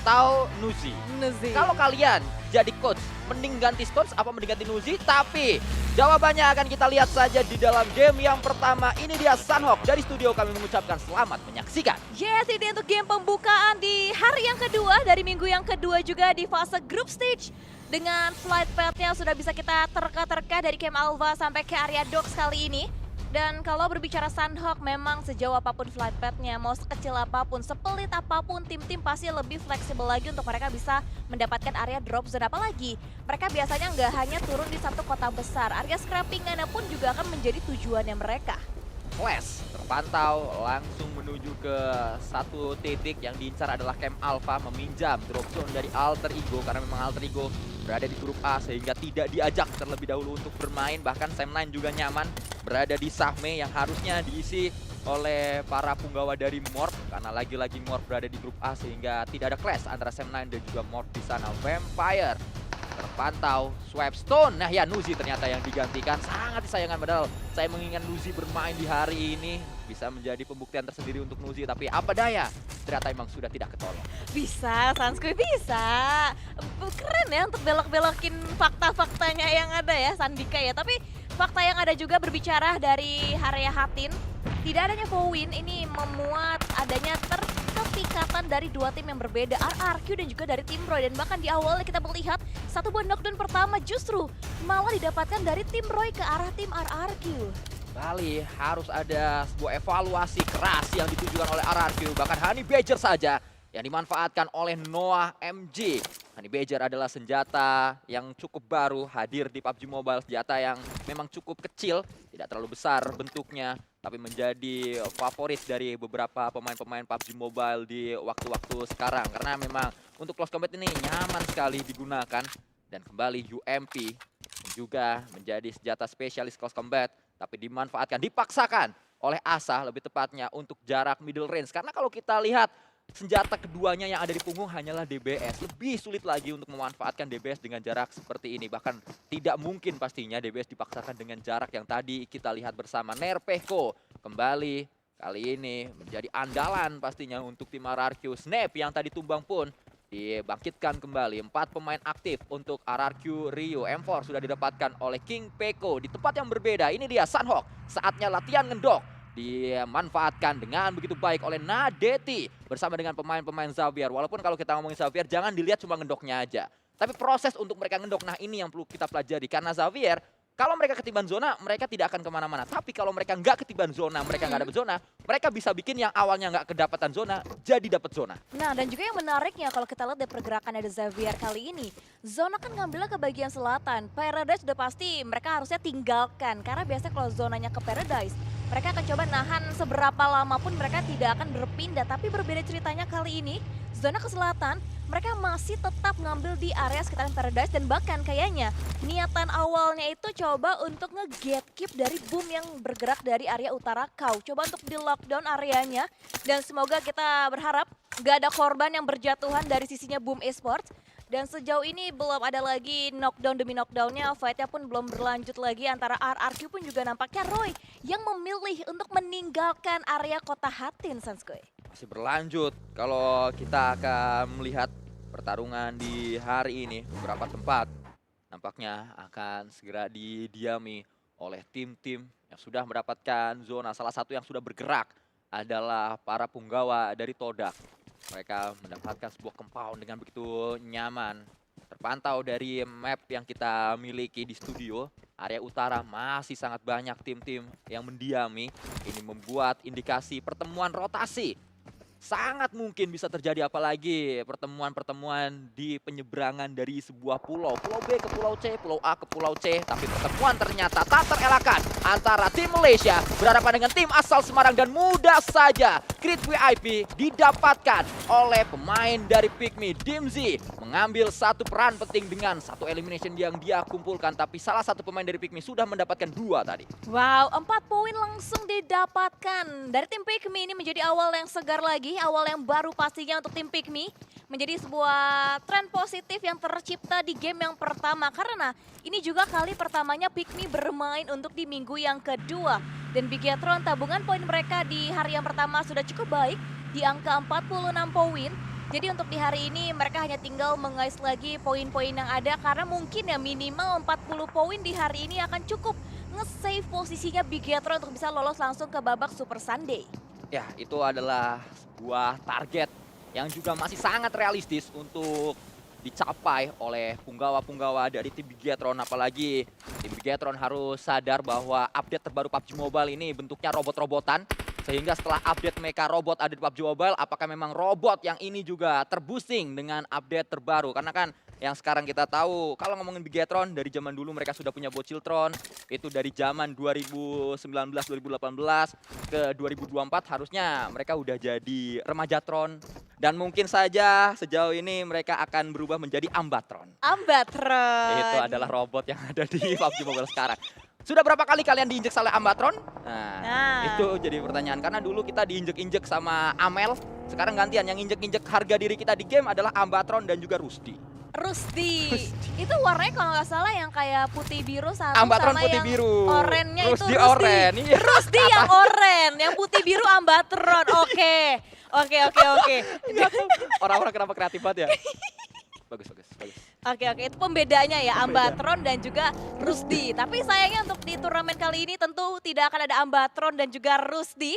atau Nuzi? Nuzi. Kalau kalian jadi coach, mending ganti Stones apa mending ganti Nuzi? Tapi jawabannya akan kita lihat saja di dalam game yang pertama. Ini dia Sunhawk. Dari studio kami mengucapkan selamat menyaksikan. Yes, ini untuk game pembukaan di hari yang kedua, dari minggu yang kedua juga di fase group stage. Dengan flight path-nya sudah bisa kita terka-terka dari Camp Alpha sampai ke area Docks kali ini. Dan kalau berbicara Sunhawk, memang sejauh apapun flight path-nya, mau sekecil apapun, sepelit apapun, tim-tim pasti lebih fleksibel lagi untuk mereka bisa mendapatkan area drop zone. Apalagi mereka biasanya nggak hanya turun di satu kota besar, area scrapping-nya pun juga akan menjadi tujuannya mereka. Flash terpantau langsung menuju ke satu titik yang diincar adalah Camp Alpha, meminjam drop zone dari Alter Ego karena memang Alter Ego berada di grup A sehingga tidak diajak terlebih dahulu untuk bermain. Bahkan Sam9 juga nyaman berada di Sahme yang harusnya diisi oleh para punggawa dari Morph karena lagi-lagi Morph berada di grup A sehingga tidak ada clash antara Sam9 dan juga Morph di sana. Vampire terpantau, Swipe Stone. Nah ya, Nuzi ternyata yang digantikan. Sangat disayangkan, padahal saya menginginkan Nuzi bermain di hari ini. Bisa menjadi pembuktian tersendiri untuk Nuzi, tapi apa daya, ternyata memang sudah tidak ketolong. Bisa, Sanskuy bisa. Keren ya untuk belok-belokin fakta-faktanya yang ada ya, Sandika ya. Tapi fakta yang ada juga berbicara dari area Hatin. Tidak adanya Powin ini memuat adanya ketikatan dari dua tim yang berbeda, RRQ dan juga dari tim Roy. Dan bahkan di awalnya kita melihat satu buah knockdown pertama justru malah didapatkan dari tim Roy ke arah tim RRQ. Bali harus ada sebuah evaluasi keras yang ditujukan oleh RRQ. Bahkan Honey Badger saja yang dimanfaatkan oleh Noah MG. Honey Badger adalah senjata yang cukup baru hadir di PUBG Mobile. Senjata yang memang cukup kecil, tidak terlalu besar bentuknya, tapi menjadi favorit dari beberapa pemain-pemain PUBG Mobile di waktu-waktu sekarang. Karena memang untuk close combat ini nyaman sekali digunakan. Dan kembali UMP juga menjadi senjata spesialis close combat, tapi dimanfaatkan, dipaksakan oleh Asa lebih tepatnya untuk jarak middle range. Karena kalau kita lihat senjata keduanya yang ada di punggung hanyalah DBS. Lebih sulit lagi untuk memanfaatkan DBS dengan jarak seperti ini. Bahkan tidak mungkin pastinya DBS dipaksakan dengan jarak yang tadi kita lihat bersama. Nerpeko kembali kali ini menjadi andalan pastinya untuk tim RRQ. Snap yang tadi tumbang pun dibangkitkan kembali. 4 pemain aktif untuk RRQ Rio. M4 sudah didapatkan oleh King Peko di tempat yang berbeda. Ini dia Sunhawk, saatnya latihan ngendok. Dimanfaatkan dengan begitu baik oleh Nadeti bersama dengan pemain-pemain Xavier. Walaupun kalau kita ngomongin Xavier jangan dilihat cuma ngendoknya aja, tapi proses untuk mereka ngendok, nah ini yang perlu kita pelajari. Karena Xavier kalau mereka ketiban zona mereka tidak akan kemana-mana, tapi kalau mereka nggak ketiban zona, mereka nggak dapat zona, mereka bisa bikin yang awalnya nggak kedapatan zona jadi dapat zona. Nah, dan juga yang menariknya kalau kita lihat dari pergerakan ada Xavier kali ini, zona kan ngambilnya ke bagian selatan. Paradise udah pasti mereka harusnya tinggalkan, karena biasanya kalau zonanya ke Paradise, mereka akan coba nahan seberapa lama pun mereka tidak akan berpindah. Tapi berbeda ceritanya kali ini, zona ke selatan, mereka masih tetap ngambil di area sekitaran Paradise. Dan bahkan kayaknya niatan awalnya itu coba untuk nge-gatekeep dari boom yang bergerak dari area utara kau. Coba untuk di lockdown areanya, dan semoga kita berharap gak ada korban yang berjatuhan dari sisinya Boom Esports. Dan sejauh ini belum ada lagi knockdown demi knockdownnya, fight-nya pun belum berlanjut lagi antara RRQ pun juga nampaknya Roy yang memilih untuk meninggalkan area kota Hatin, Sanskuy. Masih berlanjut kalau kita akan melihat pertarungan di hari ini. Beberapa tempat nampaknya akan segera didiami oleh tim-tim yang sudah mendapatkan zona. Salah satu yang sudah bergerak adalah para punggawa dari Todak. Mereka mendapatkan sebuah compound dengan begitu nyaman. Terpantau dari map yang kita miliki di studio, area utara masih sangat banyak tim-tim yang mendiami. Ini membuat indikasi pertemuan rotasi. Sangat mungkin bisa terjadi, apalagi pertemuan-pertemuan di penyeberangan dari sebuah pulau. Pulau B ke Pulau C, Pulau A ke Pulau C. Tapi pertemuan ternyata tak terelakkan antara tim Malaysia berhadapan dengan tim asal Semarang. Dan mudah saja Crit VIP didapatkan oleh pemain dari Pikmi. Dimzi mengambil satu peran penting dengan satu elimination yang dia kumpulkan. Tapi salah satu pemain dari Pikmi sudah mendapatkan 2 tadi. Wow, 4 poin langsung didapatkan. Dari tim Pikmi ini menjadi awal yang segar lagi, awal yang baru pastinya untuk tim Pikmi. Menjadi sebuah tren positif yang tercipta di game yang pertama. Karena ini juga kali pertamanya Pikmi bermain untuk di minggu yang kedua. Dan Bigetron tabungan poin mereka di hari yang pertama sudah cukup baik di angka 46 poin. Jadi untuk di hari ini mereka hanya tinggal mengais lagi poin-poin yang ada karena mungkin ya minimal 40 poin di hari ini akan cukup nge-save posisinya Bigetron untuk bisa lolos langsung ke babak Super Sunday. Ya, itu adalah sebuah target yang juga masih sangat realistis untuk dicapai oleh punggawa-punggawa dari tim Bigetron. Apalagi tim Bigetron harus sadar bahwa update terbaru PUBG Mobile ini bentuknya robot-robotan. Sehingga setelah update mecha robot ada di PUBG Mobile, apakah memang robot yang ini juga terboosting dengan update terbaru? Karena kan yang sekarang kita tahu, kalau ngomongin Bigetron, dari zaman dulu mereka sudah punya Bociltron. Itu dari zaman 2019-2018 ke 2024 harusnya mereka udah jadi Remajatron. Dan mungkin saja sejauh ini mereka akan berubah menjadi Ambatron. Ambatron. Itu adalah robot yang ada di PUBG Mobile sekarang. Sudah berapa kali kalian diinjek oleh Ambatron? Nah, itu jadi pertanyaan. Karena dulu kita diinjek-injek sama Amel. Sekarang gantian, yang injek-injek harga diri kita di game adalah Ambatron dan juga Rusdi. Rusdi. Itu warnanya kalau nggak salah yang kayak putih biru satu Ambatron sama putih yang biru. orennya itu Rusdi Rusdi. oren. Iya. Rusdi yang oren, yang putih biru Ambatron. Oke. Orang-orang kenapa kreatif banget ya? Bagus. Oke, itu pembedanya ya, Ambatron dan juga Rusdi. Tapi sayangnya untuk di turnamen kali ini tentu tidak akan ada Ambatron dan juga Rusdi.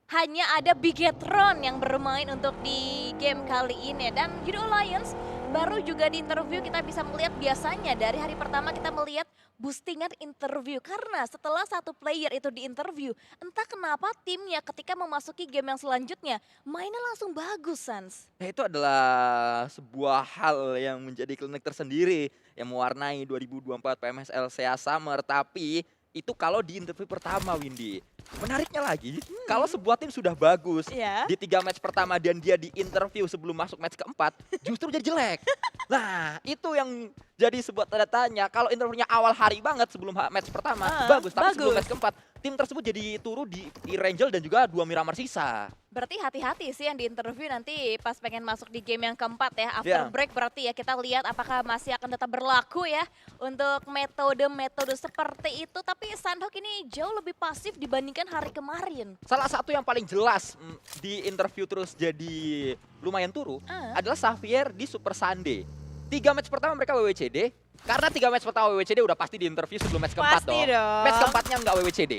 Hanya ada Bigetron yang bermain untuk di game kali ini. Dan Judo Alliance baru juga di interview kita bisa melihat biasanya dari hari pertama kita melihat boostingan interview. Karena setelah satu player itu di interview, entah kenapa timnya ketika memasuki game yang selanjutnya mainnya langsung bagus, Sans. Nah, itu adalah sebuah hal yang menjadi klinik tersendiri yang mewarnai 2024 PMSL SEA Summer. Tapi itu kalau di interview pertama, Windy. Menariknya lagi, kalau sebuah tim sudah bagus di 3 match pertama dan dia di interview sebelum masuk match keempat, justru jadi jelek. Nah, itu yang jadi sebuah tanda tanya. Kalau interviewnya awal hari banget sebelum match pertama, bagus. Tapi sebelum match keempat, tim tersebut jadi turun di Rangel dan juga 2 Miramar sisa. Berarti hati-hati sih yang di interview nanti pas pengen masuk di game yang keempat ya. After break berarti ya kita lihat apakah masih akan tetap berlaku ya untuk metode-metode seperti itu. Tapi Sandhawk ini jauh lebih pasif dibandingkan hari kemarin. Salah satu yang paling jelas di interview terus jadi lumayan turu adalah Xavier di Super Sunday. 3 match pertama mereka WWCD. Karena 3 match pertama WWCD udah pasti di interview sebelum match keempat dong. Match keempatnya nggak WWCD.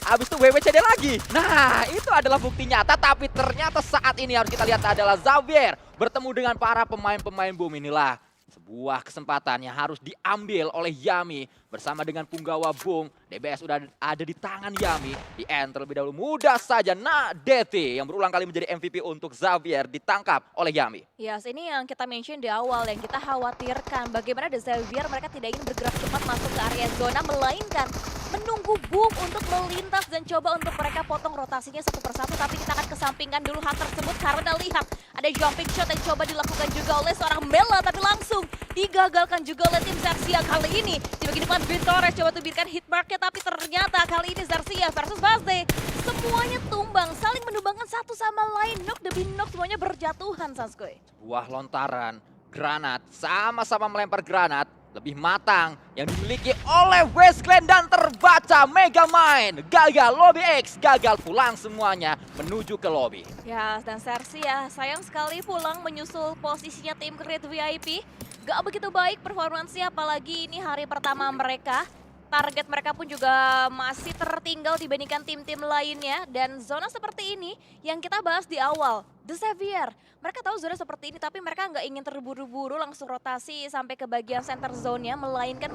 Habis itu WWCD lagi. Nah, itu adalah bukti nyata. Tapi ternyata saat ini harus kita lihat adalah Xavier bertemu dengan para pemain-pemain boom. Inilah sebuah kesempatan yang harus diambil oleh Yami bersama dengan punggawa Boom. DBS udah ada di tangan Yami. Di end terlebih dahulu mudah saja. Nah, Devi yang berulang kali menjadi MVP untuk Xavier ditangkap oleh Yami. Yes, ini yang kita mention di awal yang kita khawatirkan. Bagaimana The Xavier mereka tidak ingin bergerak cepat masuk ke area zona, melainkan menunggu Boom untuk melintas dan coba untuk mereka potong rotasinya satu persatu. Tapi kita akan kesampingkan dulu hal tersebut karena lihat ada jumping shot yang coba dilakukan juga oleh seorang Bella. Tapi langsung digagalkan juga oleh tim Xerxia kali ini. Di bagian depan Victor coba tubirkan hit marknya, tapi ternyata kali ini Xerxia versus Fazde semuanya tumbang, saling menumbangkan satu sama lain. Knock demi knock semuanya berjatuhan, Sanskoy. Sebuah lontaran granat, sama-sama melempar granat lebih matang yang dimiliki oleh Westglen dan terbaca Megamind. Gagal lobby X, gagal pulang semuanya menuju ke lobby. Ya, dan Xerxia sayang sekali pulang menyusul posisinya tim Create VIP. Gak begitu baik performansinya, apalagi ini hari pertama mereka. Target mereka pun juga masih tertinggal dibandingkan tim-tim lainnya. Dan zona seperti ini yang kita bahas di awal, The Xavier. Mereka tahu zona seperti ini tapi mereka nggak ingin terburu-buru langsung rotasi sampai ke bagian center zone-nya. Melainkan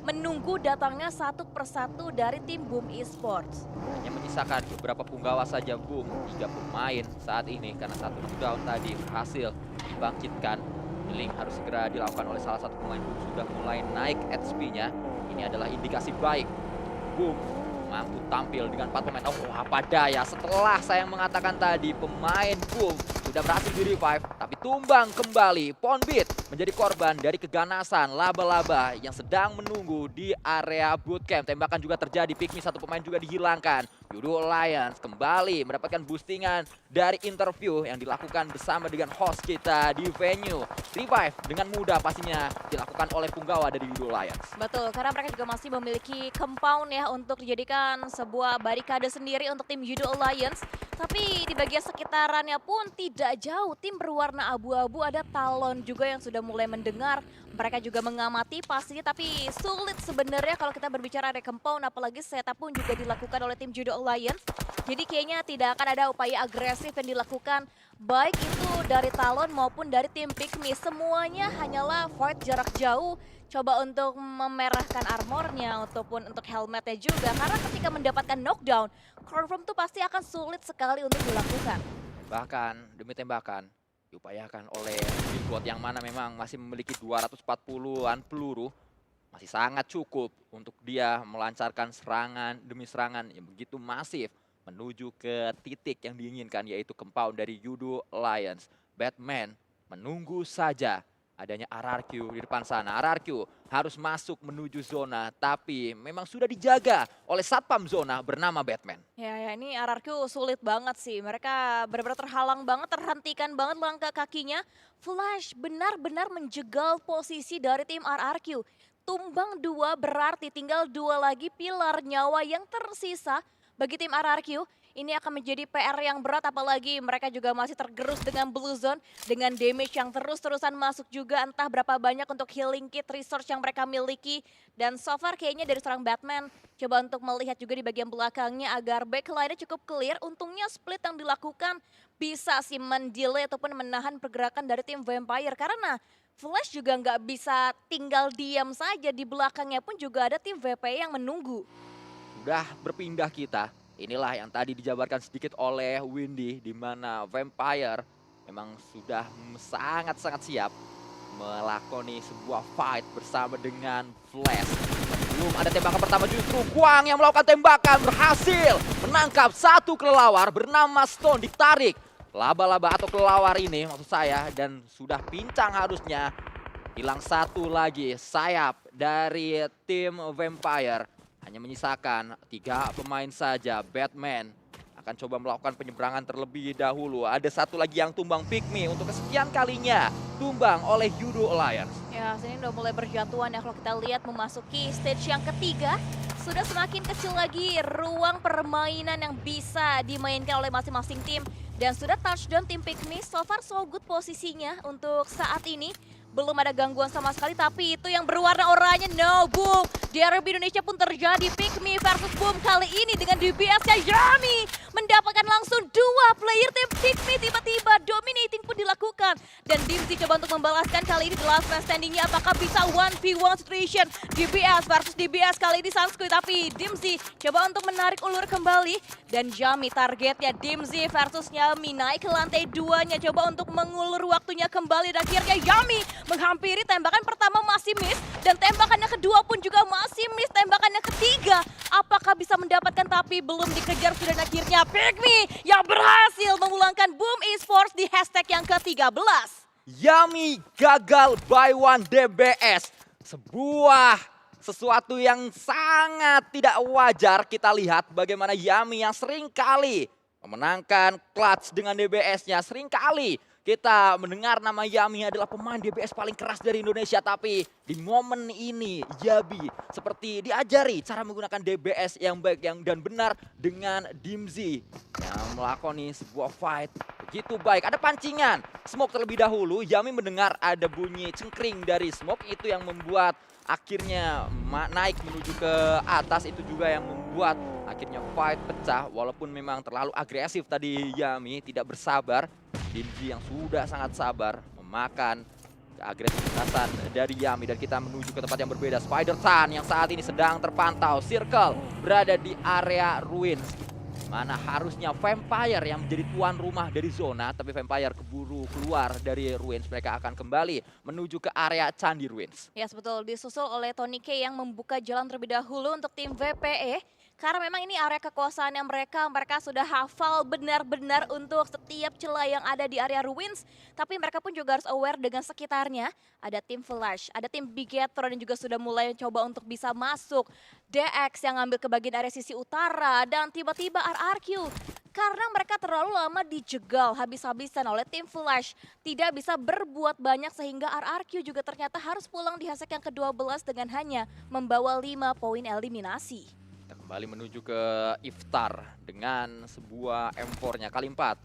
menunggu datangnya satu persatu dari tim Boom Esports. Hanya menyisakan beberapa punggawa saja Boom. 3 pemain saat ini karena satu down tadi berhasil dibangkitkan. Link harus segera dilakukan oleh salah satu pemain Boom, sudah mulai naik HP-nya. Ini adalah indikasi baik. Boom mampu tampil dengan 4 pemain. Oh, apa daya setelah saya mengatakan tadi pemain Boom sudah berhasil di revive, tapi tumbang kembali. Ponbit menjadi korban dari keganasan laba-laba yang sedang menunggu di area bootcamp. Tembakan juga terjadi, Pikmi satu pemain juga dihilangkan. Judo Alliance kembali mendapatkan boostingan dari interview yang dilakukan bersama dengan host kita di venue. Revive dengan mudah pastinya dilakukan oleh punggawa dari Yudo Lions. Betul, karena mereka juga masih memiliki compound ya untuk dijadikan sebuah barikade sendiri untuk tim Yudo Alliance. Tapi di bagian sekitarannya pun tidak jauh, tim berwarna abu-abu ada Talon juga yang sudah mulai mendengar. Mereka juga mengamati pastinya, tapi sulit sebenarnya kalau kita berbicara ada compound, apalagi setup pun juga dilakukan oleh tim Judo Alliance. Jadi kayaknya tidak akan ada upaya agresif yang dilakukan, baik itu dari Talon maupun dari tim Pikmi. Semuanya hanyalah fight jarak jauh, coba untuk memerahkan armornya ataupun untuk helmetnya juga. Karena ketika mendapatkan knockdown, confirm tuh pasti akan sulit sekali untuk dilakukan. Bahkan demi tembakan diupayakan oleh Bigwot yang mana memang masih memiliki 240-an peluru. Masih sangat cukup untuk dia melancarkan serangan demi serangan yang begitu masif menuju ke titik yang diinginkan, yaitu compound dari Yudo Lions. Batman menunggu saja adanya RRQ di depan sana. RRQ harus masuk menuju zona, tapi memang sudah dijaga oleh satpam zona bernama Batman. Ya ini RRQ sulit banget sih. Mereka benar-benar terhalang banget, terhentikan banget langkah kakinya. Flash benar-benar menjegal posisi dari tim RRQ. Tumbang 2 berarti tinggal 2 lagi pilar nyawa yang tersisa bagi tim RRQ. Ini akan menjadi PR yang berat, apalagi mereka juga masih tergerus dengan Blue Zone, dengan damage yang terus-terusan masuk juga, entah berapa banyak untuk healing kit resource yang mereka miliki. Dan so far kayaknya dari seorang Batman, coba untuk melihat juga di bagian belakangnya agar backline-nya cukup clear. Untungnya split yang dilakukan bisa sih mendelay ataupun menahan pergerakan dari tim Vampire, karena Flash juga nggak bisa tinggal diam saja, di belakangnya pun juga ada tim VP yang menunggu. Sudah berpindah kita. Inilah yang tadi dijabarkan sedikit oleh Windy, di mana Vampire memang sudah sangat-sangat siap melakoni sebuah fight bersama dengan Flash. Belum ada tembakan pertama, justru Guang yang melakukan tembakan berhasil menangkap satu kelelawar bernama Stone, ditarik laba-laba atau kelelawar ini maksud saya, dan sudah pincang harusnya. Hilang satu lagi sayap dari tim Vampire. Hanya menyisakan 3 pemain saja. Batman akan coba melakukan penyeberangan terlebih dahulu. Ada satu lagi yang tumbang, Pikmi untuk kesekian kalinya tumbang oleh Yudo Alliance. Ya, sini udah mulai berjatuhan ya kalau kita lihat memasuki stage yang ketiga. Sudah semakin kecil lagi ruang permainan yang bisa dimainkan oleh masing-masing tim. Dan sudah touchdown tim Pikmi, so far so good posisinya untuk saat ini. Belum ada gangguan sama sekali, tapi itu yang berwarna oranye, no, boom. Derby Indonesia pun terjadi, Pikmi versus Boom kali ini dengan DBS-nya Yami. Mendapatkan langsung 2 player tim Pikmi, tiba-tiba dominating pun dilakukan. Dan Dimzy coba untuk membalaskan kali ini the last man standing-nya, apakah bisa 1v1 situation. DBS versus DBS kali ini Sunsquid, tapi Dimzy coba untuk menarik ulur kembali. Dan Yami targetnya Dimzy versus Yami, naik ke lantai 2-nya, coba untuk mengulur waktunya kembali. Dan akhirnya Yami menghampiri, tembakan pertama masih miss, dan tembakan yang kedua pun juga masih miss. Tembakan yang ketiga, apakah bisa mendapatkan, tapi belum dikejar sudah. Akhirnya Pikmi yang berhasil memulangkan Boom Esports di hashtag yang ke-13. Yami gagal by 1 DBS. Sesuatu yang sangat tidak wajar. Kita lihat bagaimana Yami yang sering kali memenangkan clutch dengan DBS-nya. Sering kali kita mendengar nama Yami adalah pemain DBS paling keras dari Indonesia. Tapi di momen ini Yabi seperti diajari cara menggunakan DBS yang baik dan benar dengan Dimzy yang melakoni sebuah fight begitu baik. Ada pancingan smoke terlebih dahulu. Yami mendengar ada bunyi cengkring dari smoke, itu yang membuat akhirnya naik menuju ke atas. Itu juga yang membuat akhirnya fight pecah. Walaupun memang terlalu agresif tadi Yami, tidak bersabar. Dimzy yang sudah sangat sabar memakan keagresifisan dari Yami. Dan kita menuju ke tempat yang berbeda. Spider Tan yang saat ini sedang terpantau. Circle berada di area Ruins, mana harusnya Vampire yang menjadi tuan rumah dari zona, tapi Vampire keburu keluar dari Ruins. Mereka akan kembali menuju ke area Candi Ruins. Ya, betul, disusul oleh Tony K yang membuka jalan terlebih dahulu untuk tim VPE. Karena memang ini area kekuasaannya mereka sudah hafal benar-benar untuk setiap celah yang ada di area Ruins. Tapi mereka pun juga harus aware dengan sekitarnya. Ada tim Flash, ada tim Bigetron yang juga sudah mulai coba untuk bisa masuk. DX yang ngambil ke bagian area sisi utara dan tiba-tiba RRQ. Karena mereka terlalu lama dijegal habis-habisan oleh tim Flash. Tidak bisa berbuat banyak sehingga RRQ juga ternyata harus pulang di hashtag yang ke-12 dengan hanya membawa 5 poin eliminasi. Kita kembali menuju ke Iftar dengan sebuah M4-nya kali 4.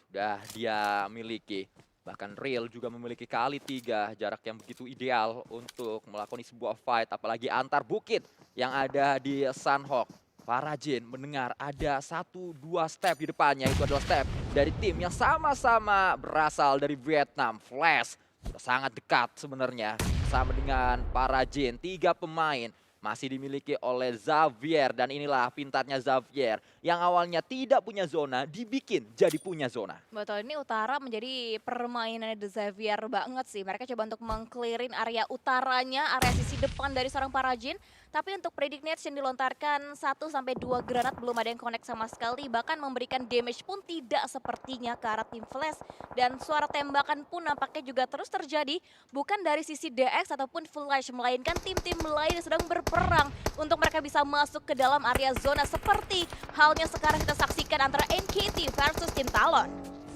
Sudah dia miliki. Bahkan Real juga memiliki kali 3 jarak yang begitu ideal untuk melakoni sebuah fight. Apalagi antar bukit yang ada di Sunhawk. Farajin mendengar ada 1-2 step di depannya. Itu adalah step dari tim yang sama-sama berasal dari Vietnam. Flash sudah sangat dekat sebenarnya sama dengan Farajin. 3 pemain masih dimiliki oleh Xavier. Dan inilah pintarnya Xavier yang awalnya tidak punya zona dibikin jadi punya zona. Betul, ini utara menjadi permainannya The Xavier banget sih. Mereka coba untuk meng-clearin area utaranya, area sisi depan dari seorang Parajin. Tapi untuk Predict Nets yang dilontarkan 1-2 granat belum ada yang connect sama sekali. Bahkan memberikan damage pun tidak sepertinya ke arah tim Flash. Dan suara tembakan pun nampaknya juga terus terjadi. Bukan dari sisi DX ataupun Flash, melainkan tim-tim lain yang sedang berperang untuk mereka bisa masuk ke dalam area zona. Seperti halnya sekarang kita saksikan antara NKT versus tim Talon.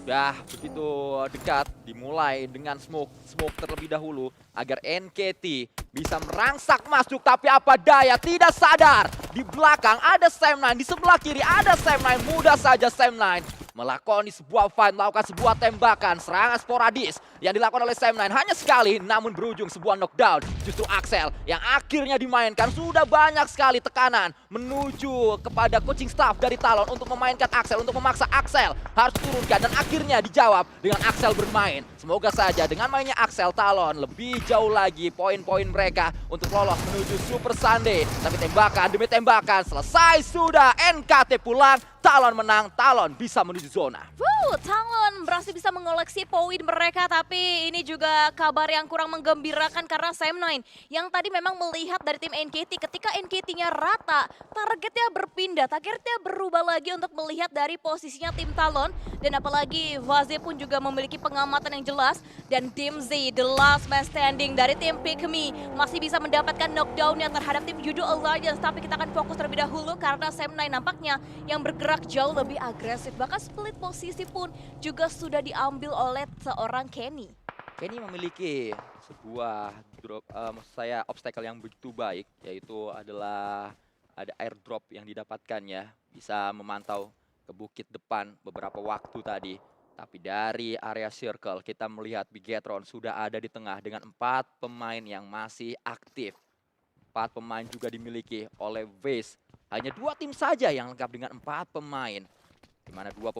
Sudah begitu dekat, dimulai dengan smoke terlebih dahulu agar NKT bisa merangsak masuk, tapi apa daya tidak sadar. Di belakang ada Sam9, di sebelah kiri ada Sam9, mudah saja Sam9 melakoni sebuah fight, melakukan sebuah tembakan, serangan sporadis yang dilakukan oleh Sam9 hanya sekali, namun berujung sebuah knockdown. Justru Axel yang akhirnya dimainkan, sudah banyak sekali tekanan menuju kepada coaching staff dari Talon untuk memainkan Axel, untuk memaksa Axel harus turunkan, dan akhirnya dijawab dengan Axel bermain. Semoga saja dengan mainnya Axel, Talon lebih jauh lagi poin-poin mereka untuk lolos menuju Super Sunday. Tapi tembakan demi tembakan selesai sudah, NKT pulang, Talon menang, Talon bisa menuju zona. Talon berhasil bisa mengoleksi poin mereka, tapi ini juga kabar yang kurang menggembirakan karena Sam9 yang tadi memang melihat dari tim NKT ketika NKT-nya rata, targetnya berpindah, targetnya berubah lagi untuk melihat dari posisinya tim Talon, dan apalagi Vaze pun juga memiliki pengamatan yang jelas, dan Dimzy, the last man standing dari tim Pikmi, masih bisa mendapatkan knockdown-nya terhadap tim Judo Alliance. Tapi kita akan fokus terlebih dahulu karena Sam9 nampaknya yang bergerak jauh lebih agresif, bahkan split posisi pun juga sudah diambil oleh seorang Kenny. Kenny memiliki sebuah maksud saya obstacle yang begitu baik, yaitu adalah ada airdrop yang didapatkannya, bisa memantau ke bukit depan beberapa waktu tadi. Tapi dari area circle kita melihat Bigetron sudah ada di tengah dengan 4 pemain yang masih aktif. 4 pemain juga dimiliki oleh Vase. Hanya 2 tim saja yang lengkap dengan 4 pemain. Di mana 2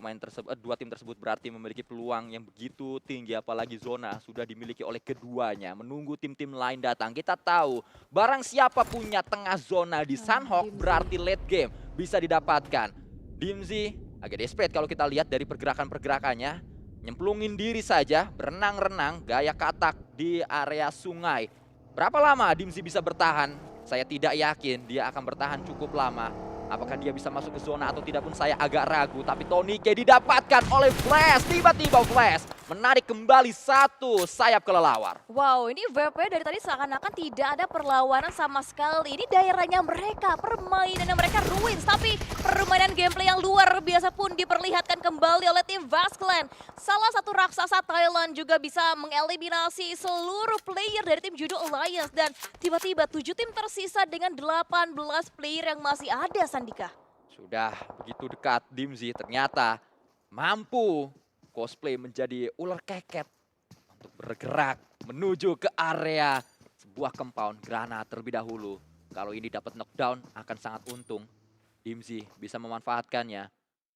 tim tersebut berarti memiliki peluang yang begitu tinggi, apalagi zona sudah dimiliki oleh keduanya. Menunggu tim-tim lain datang. Kita tahu barang siapa punya tengah zona di Sunhawk berarti late game bisa didapatkan. Dimzy agak desperate kalau kita lihat dari pergerakan-pergerakannya. Nyemplungin diri saja, berenang-renang, gaya katak di area sungai. Berapa lama Dimzy bisa bertahan? Saya tidak yakin dia akan bertahan cukup lama. Apakah dia bisa masuk ke zona atau tidak pun saya agak ragu. Tapi Tonike didapatkan oleh Flash. Tiba-tiba Flash menarik kembali 1 sayap kelelawar. Wow, ini VP dari tadi seakan-akan tidak ada perlawanan sama sekali. Ini daerahnya mereka, permainannya mereka Ruins. Tapi permainan gameplay yang luar biasa pun diperlihatkan kembali oleh tim Vasclan. Salah satu raksasa Thailand juga bisa mengeliminasi seluruh player dari tim Judo Alliance. Dan tiba-tiba 7 tim tersisa dengan 18 player yang masih ada, Sandika. Sudah begitu dekat, Dimzy ternyata mampu cosplay menjadi ular keket untuk bergerak menuju ke area sebuah compound granat terlebih dahulu. Kalau ini dapat knockdown akan sangat untung. Dimzy bisa memanfaatkannya.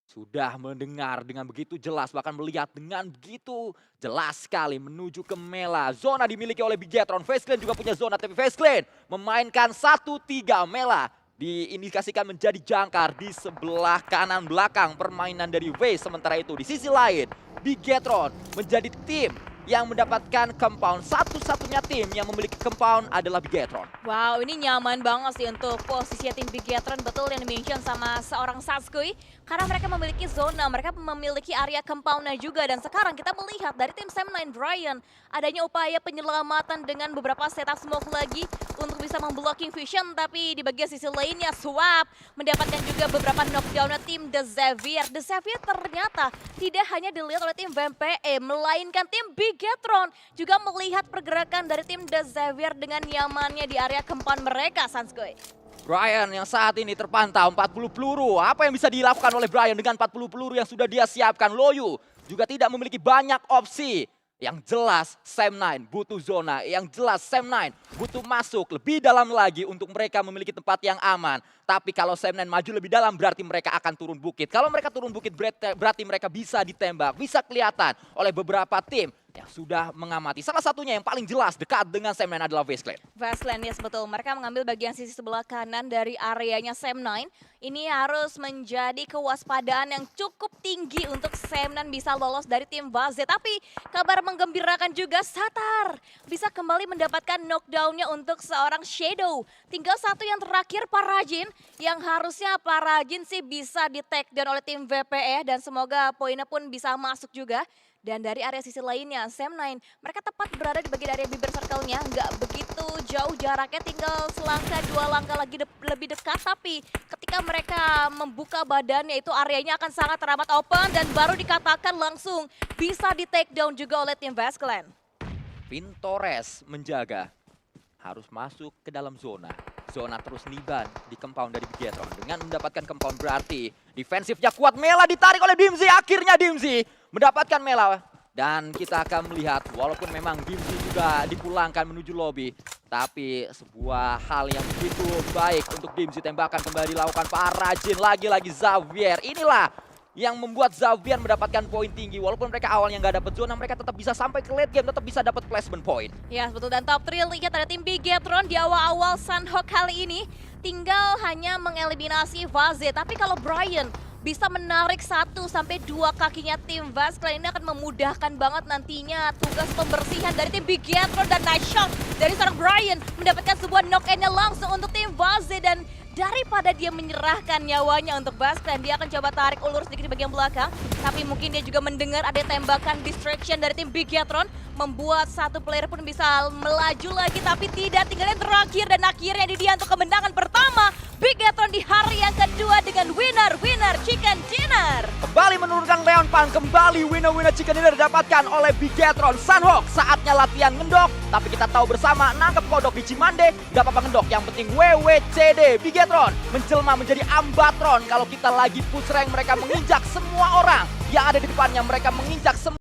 Sudah mendengar dengan begitu jelas, bahkan melihat dengan begitu jelas sekali menuju ke Mela. Zona dimiliki oleh Bigetron. Faceclan juga punya zona, tapi Faceclan memainkan 1-3. Mela diindikasikan menjadi jangkar di sebelah kanan belakang permainan dari Vase. Sementara itu di sisi lain Bigetron menjadi tim yang mendapatkan compound. Satu-satunya tim yang memiliki compound adalah Bigetron. Wow, ini nyaman banget sih untuk posisi tim Bigetron, betul yang dimention sama seorang Satskui. Karena mereka memiliki zona, mereka memiliki area compoundnya juga. Dan sekarang kita melihat dari tim Sam9 Brian, adanya upaya penyelamatan dengan beberapa setup smoke lagi untuk bisa memblocking Vision. Tapi di bagian sisi lainnya, Swap mendapatkan juga beberapa knockdown tim The Xavier. The Xavier ternyata tidak hanya dilihat oleh tim VMPE, melainkan tim Bigetron juga melihat pergerakan dari tim The Xavier dengan nyamannya di area compound mereka, Sanskoy. Brian yang saat ini terpantau 40 peluru. Apa yang bisa dilakukan oleh Brian dengan 40 peluru yang sudah dia siapkan? Loyu juga tidak memiliki banyak opsi. Yang jelas Sam9 butuh zona, yang jelas Sam9 butuh masuk lebih dalam lagi untuk mereka memiliki tempat yang aman. Tapi kalau Sam9 maju lebih dalam berarti mereka akan turun bukit. Kalau mereka turun bukit berarti mereka bisa ditembak, bisa kelihatan oleh beberapa tim yang sudah mengamati. Salah satunya yang paling jelas dekat dengan Sam9 adalah Vazclan. Vazclan, yes betul. Mereka mengambil bagian sisi sebelah kanan dari areanya Sam9. Ini harus menjadi kewaspadaan yang cukup tinggi untuk Sam9 bisa lolos dari tim Vaze. Tapi kabar menggembirakan juga, Satar bisa kembali mendapatkan knockdown-nya untuk seorang Shadow. Tinggal satu yang terakhir, Parajin, yang harusnya Parajin sih bisa di-take down oleh tim VPE dan semoga poinnya pun bisa masuk juga. Dan dari area sisi lainnya, Sam9, mereka tepat berada di bagian area bibir circle-nya. Nggak begitu jauh jaraknya, tinggal selangkah 2 langkah lagi lebih dekat. Tapi ketika mereka membuka badannya, itu areanya akan sangat teramat open. Dan baru dikatakan langsung bisa di-take down juga oleh tim Vazclan. Pintores menjaga. Harus masuk ke dalam zona. Zona terus niban di compound dari Bigetron. Dengan mendapatkan compound berarti defensifnya kuat. Mela ditarik oleh Dimzy. Akhirnya Dimzy mendapatkan Mela. Dan kita akan melihat walaupun memang Dimzy juga dipulangkan menuju lobby. Tapi sebuah hal yang begitu baik untuk Dimzy. Tembakan kembali dilakukan Parajin. Lagi-lagi Xavier. Inilah yang membuat Xavier mendapatkan poin tinggi. Walaupun mereka awalnya nggak dapat zona, mereka tetap bisa sampai ke late game, tetap bisa dapat placement point. Ya betul, dan top 3 lihat ada tim Bigetron di awal-awal Sunhawk kali ini. Tinggal hanya mengeliminasi Vaze. Tapi kalau Brian bisa menarik 1-2 kakinya tim Vazclan, ini akan memudahkan banget nantinya tugas pembersihan dari tim Bigetron. Dan nice shot dari seorang Brian mendapatkan sebuah knock-in-nya langsung untuk tim Vaze. Dan daripada dia menyerahkan nyawanya untuk Vazclan, dia akan coba tarik ulur sedikit di bagian belakang. Tapi mungkin dia juga mendengar ada tembakan distraction dari tim Bigetron, membuat satu player pun bisa melaju lagi. Tapi tidak, tinggal yang terakhir. Dan akhirnya ini dia untuk kemenangan pertama Bigetron di hari yang kedua dengan winner Chicken Dinner. Kembali menurunkan Leon Pan, kembali winner Chicken Dinner didapatkan oleh Bigetron. Sunhawk saatnya latihan ngendok, tapi kita tahu bersama nangkep kodok di Cimande gak apa-apa ngendok, yang penting WWCD. Bigetron menjelma menjadi Ambatron. Kalau kita lagi push rank, mereka menginjak semua orang yang ada di depannya, mereka menginjak semua